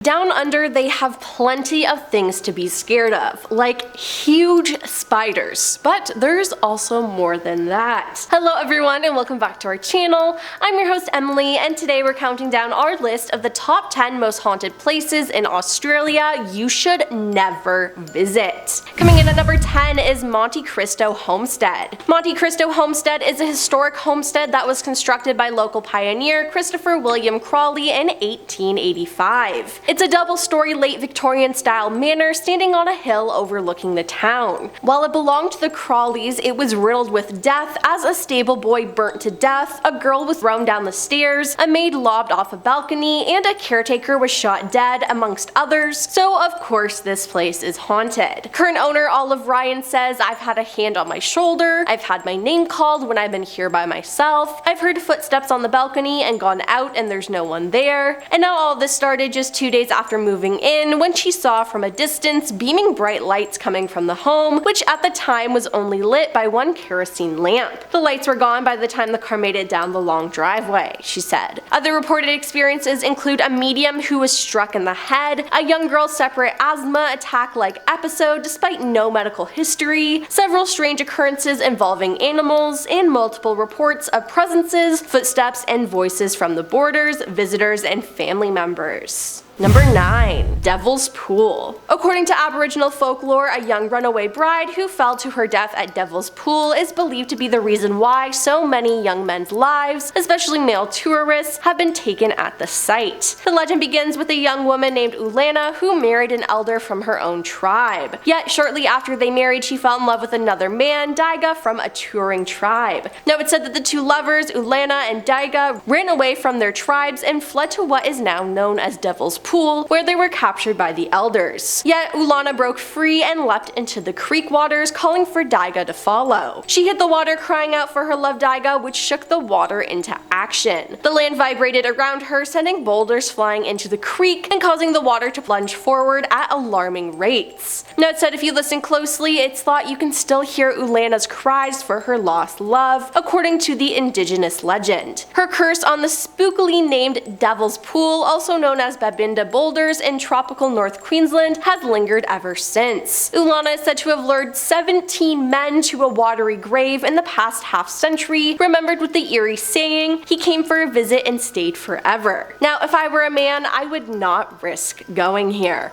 Down under, they have plenty of things to be scared of, like huge spiders, but there's also more than that. Hello everyone and welcome back to our channel. I'm your host Emily, and today we're counting down our list of the top 10 most haunted places in Australia you should never visit. Coming in at number 10 is Monte Cristo Homestead. Monte Cristo Homestead is a historic homestead that was constructed by local pioneer Christopher William Crawley in 1885. It's a double-story late Victorian style manor standing on a hill overlooking the town. While it belonged to the Crawleys, it was riddled with death as a stable boy burnt to death, a girl was thrown down the stairs, a maid lobbed off a balcony, and a caretaker was shot dead, amongst others, so of course this place is haunted. Current owner Olive Ryan says, "I've had a hand on my shoulder, I've had my name called when I've been here by myself, I've heard footsteps on the balcony and gone out and there's no one there." And now all this started just 2 days after moving in, when she saw from a distance beaming bright lights coming from the home, which at the time was only lit by one kerosene lamp. The lights were gone by the time the car made it down the long driveway, she said. Other reported experiences include a medium who was struck in the head, a young girl's separate asthma attack-like episode despite no medical history, several strange occurrences involving animals, and multiple reports of presences, footsteps, and voices from the boarders, visitors, and family members. Number 9. Devil's Pool. According to Aboriginal folklore, a young runaway bride who fell to her death at Devil's Pool is believed to be the reason why so many young men's lives, especially male tourists, have been taken at the site. The legend begins with a young woman named Ulana who married an elder from her own tribe. Yet shortly after they married, she fell in love with another man, Daiga, from a touring tribe. Now it's said that the two lovers, Ulana and Daiga, ran away from their tribes and fled to what is now known as Devil's Pool, where they were captured by the elders. Yet Ulana broke free and leapt into the creek waters, calling for Daiga to follow. She hit the water crying out for her love Daiga, which shook the water into action. The land vibrated around her, sending boulders flying into the creek and causing the water to plunge forward at alarming rates. Now it's said if you listen closely, it's thought you can still hear Ulana's cries for her lost love, according to the indigenous legend. Her curse on the spookily named Devil's Pool, also known as Babinda boulders in tropical North Queensland, has lingered ever since. Ulana is said to have lured 17 men to a watery grave in the past half-century, remembered with the eerie saying, "He came for a visit and stayed forever." Now, if I were a man, I would not risk going here.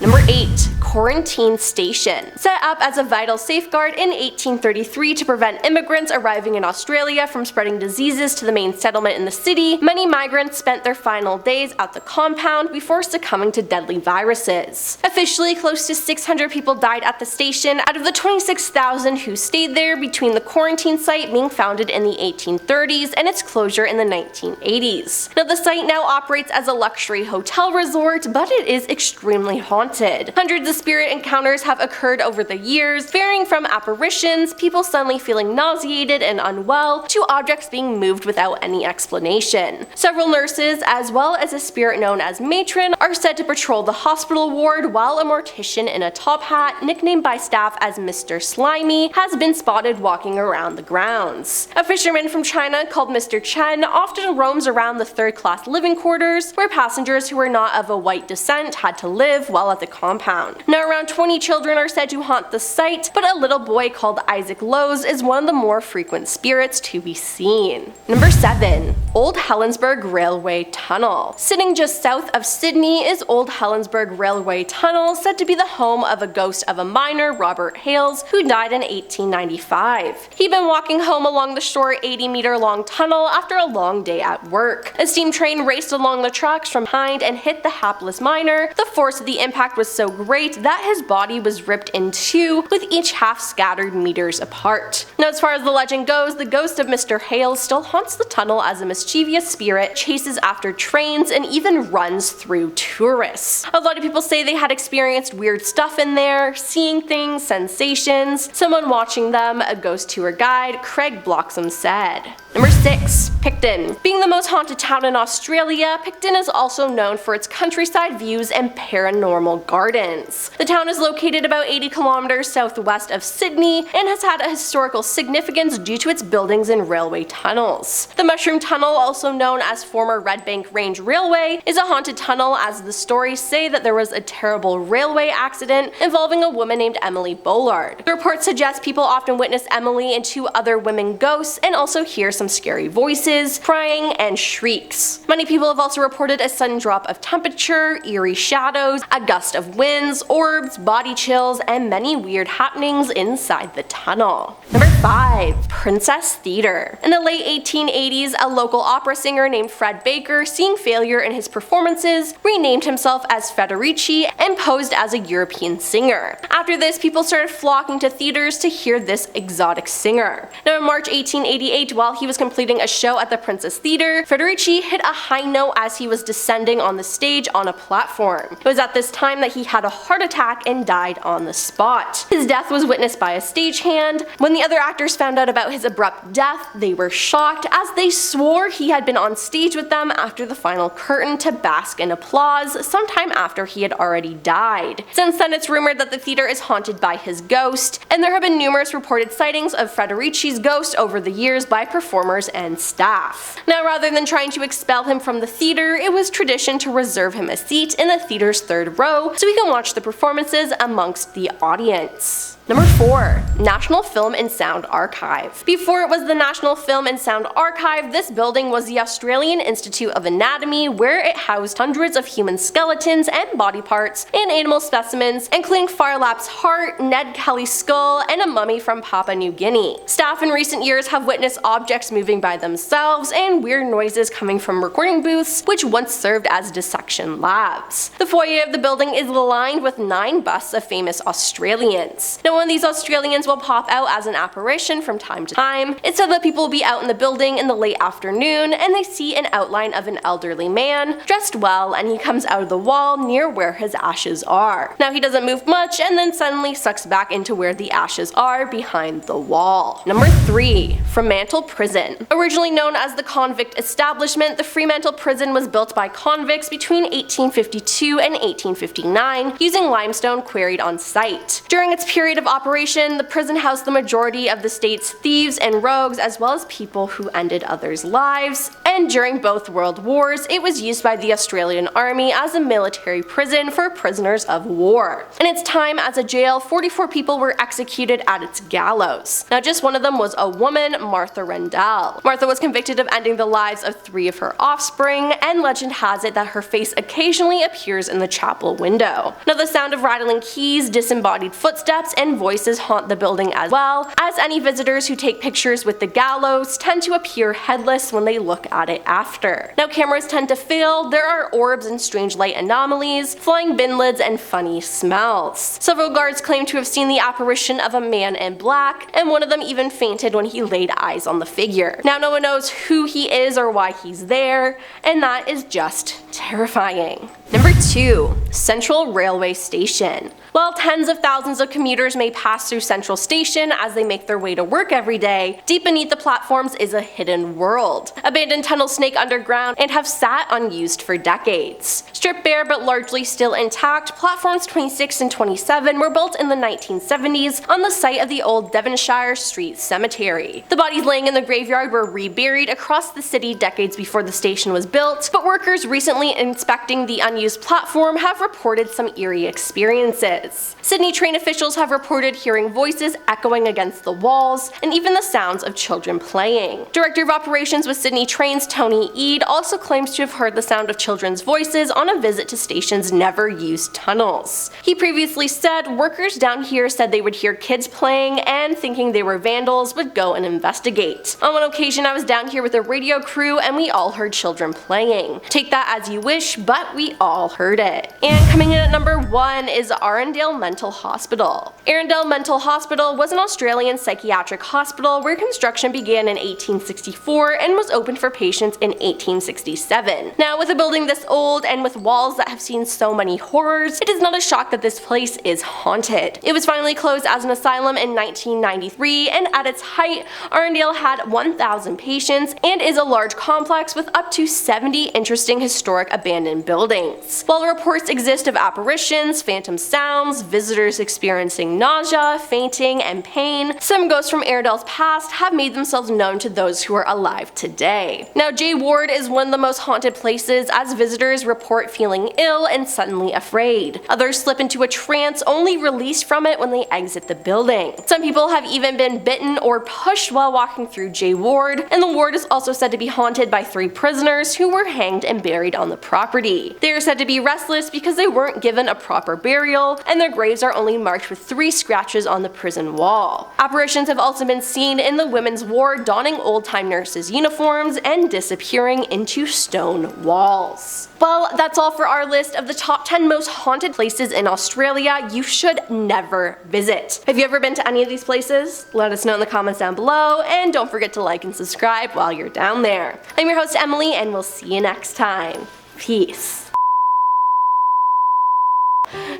Number 8. Quarantine Station. Set up as a vital safeguard in 1833 to prevent immigrants arriving in Australia from spreading diseases to the main settlement in the city, many migrants spent their final days at the compound before succumbing to deadly viruses. Officially, close to 600 people died at the station out of the 26,000 who stayed there between the quarantine site being founded in the 1830s and its closure in the 1980s. Now the site now operates as a luxury hotel resort, but it is extremely haunted. Hundreds of spirit encounters have occurred over the years, varying from apparitions, people suddenly feeling nauseated and unwell, to objects being moved without any explanation. Several nurses, as well as a spirit known as matron, are said to patrol the hospital ward, while a mortician in a top hat, nicknamed by staff as Mr. Slimy, has been spotted walking around the grounds. A fisherman from China called Mr. Chen often roams around the third-class living quarters, where passengers who were not of a white descent had to live while at the compound. Now around 20 children are said to haunt the site, but a little boy called Isaac Lowe's is one of the more frequent spirits to be seen. Number 7. Old Helensburgh Railway Tunnel. Sitting just south of Sydney is Old Helensburgh Railway Tunnel, said to be the home of a ghost of a miner, Robert Hales, who died in 1895. He'd been walking home along the short 80-meter long tunnel after a long day at work. A steam train raced along the tracks from behind and hit the hapless miner. The force of the impact was so great that his body was ripped in two, with each half scattered meters apart. Now as far as the legend goes, the ghost of Mr. Hales still haunts the tunnel as a mischievous spirit, chases after trains, and even runs through tourists. A lot of people say they had experienced weird stuff in there, seeing things, sensations, someone watching them, a ghost tour guide, Craig Bloxham said. Number 6. Picton. Being the most haunted town in Australia, Picton is also known for its countryside views and paranormal gardens. The town is located about 80 kilometers southwest of Sydney and has had a historical significance due to its buildings and railway tunnels. The Mushroom Tunnel, also known as former Red Bank Range Railway, is a haunted tunnel as the stories say that there was a terrible railway accident involving a woman named Emily Bollard. The reports suggest people often witness Emily and 2 other women ghosts and also hear some scary voices, crying, and shrieks. Many people have also reported a sudden drop of temperature, eerie shadows, a gust of winds, orbs, body chills, and many weird happenings inside the tunnel. Number 5. Princess Theatre. In the late 1880s, a local opera singer named Fred Baker, seeing failure in his performances, renamed himself as Federici and posed as a European singer. After this, people started flocking to theaters to hear this exotic singer. Now in March 1888, while he was completing a show at the Princess Theatre, Federici hit a high note as he was descending on the stage on a platform. It was at this time that he had a heart attack and died on the spot. His death was witnessed by a stagehand. When the other actors found out about his abrupt death, they were shocked as they swore he had been on stage with them after the final curtain to bask in applause sometime after he had already died. Since then, it's rumored that the theater is haunted by his ghost, and there have been numerous reported sightings of Federici's ghost over the years by performers and staff. Now, rather than trying to expel him from the theater, it was tradition to reserve him a seat in the theater's 3rd row so he can watch the performances amongst the audience. Number 4. National Film and Sound Archive. Before it was the National Film and Sound Archive, this building was the Australian Institute of Anatomy, where it housed hundreds of human skeletons and body parts and animal specimens, including Farlap's heart, Ned Kelly's skull, and a mummy from Papua New Guinea. Staff in recent years have witnessed objects moving by themselves and weird noises coming from recording booths, which once served as dissection labs. The foyer of the building is lined with 9 busts of famous Australians. Now, one of these Australians will pop out as an apparition from time to time. It's said that people will be out in the building in the late afternoon and they see an outline of an elderly man, dressed well, and he comes out of the wall near where his ashes are. Now he doesn't move much and then suddenly sucks back into where the ashes are behind the wall. Number 3. Fremantle Prison. Originally known as the Convict Establishment, the Fremantle Prison was built by convicts between 1852 and 1859 using limestone quarried on site. During its period of operation, the prison housed the majority of the state's thieves and rogues, as well as people who ended others' lives, and during both world wars, it was used by the Australian Army as a military prison for prisoners of war. In its time as a jail, 44 people were executed at its gallows. Now just one of them was a woman, Martha Rendell. Martha was convicted of ending the lives of 3 of her offspring, and legend has it that her face occasionally appears in the chapel window. Now the sound of rattling keys, disembodied footsteps, and voices haunt the building as well, as any visitors who take pictures with the gallows tend to appear headless when they look at it after. Now cameras tend to fail, there are orbs and strange light anomalies, flying bin lids, and funny smells. Several guards claim to have seen the apparition of a man in black, and one of them even fainted when he laid eyes on the figure. Now no one knows who he is or why he's there, and that is just terrifying. Number 2. Central Railway Station. While tens of thousands of commuters may pass through Central Station as they make their way to work every day, deep beneath the platforms is a hidden world. Abandoned tunnels snake underground and have sat unused for decades. Stripped bare but largely still intact, platforms 26 and 27 were built in the 1970s on the site of the old Devonshire Street Cemetery. The bodies laying in the graveyard were reburied across the city decades before the station was built, but workers recently inspecting the unused platform have reported some eerie experiences. Sydney train officials have reported hearing voices echoing against the walls, and even the sounds of children playing. Director of Operations with Sydney Trains Tony Eade also claims to have heard the sound of children's voices on a visit to station's never-used tunnels. He previously said workers down here said they would hear kids playing and, thinking they were vandals, would go and investigate. On one occasion I was down here with a radio crew and we all heard children playing. Take that as you wish, but we all heard it. And coming in at number 1 is Aradale Mental Hospital. Aradale Mental Hospital was an Australian psychiatric hospital where construction began in 1864 and was opened for patients in 1867. Now, with a building this old and with walls that have seen so many horrors, it is not a shock that this place is haunted. It was finally closed as an asylum in 1993, and at its height, Aradale had 1,000 patients and is a large complex with up to 70 interesting historic abandoned buildings. While reports exist of apparitions, phantom sounds, visitors experiencing nausea, fainting, and pain, some ghosts from Aradale's past have made themselves known to those who are alive today. Now, J Ward is one of the most haunted places, as visitors report feeling ill and suddenly afraid. Others slip into a trance, only released from it when they exit the building. Some people have even been bitten or pushed while walking through J Ward, and the ward is also said to be haunted by 3 prisoners who were hanged and buried on the property. They are said to be restless because they weren't given a proper burial, and their graves are only marked with 3 scratches on the prison wall. Apparitions have also been seen in the women's ward donning old-time nurses' uniforms and disappearing into stone walls. Well, that's all for our list of the top 10 most haunted places in Australia you should never visit. Have you ever been to any of these places? Let us know in the comments down below, and don't forget to like and subscribe while you're down there. I'm your host Emily, and we'll see you next time. Peace.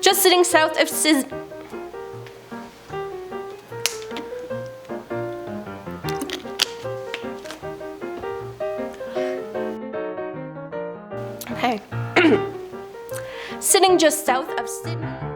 Just sitting south of Sitting just south of Sydney.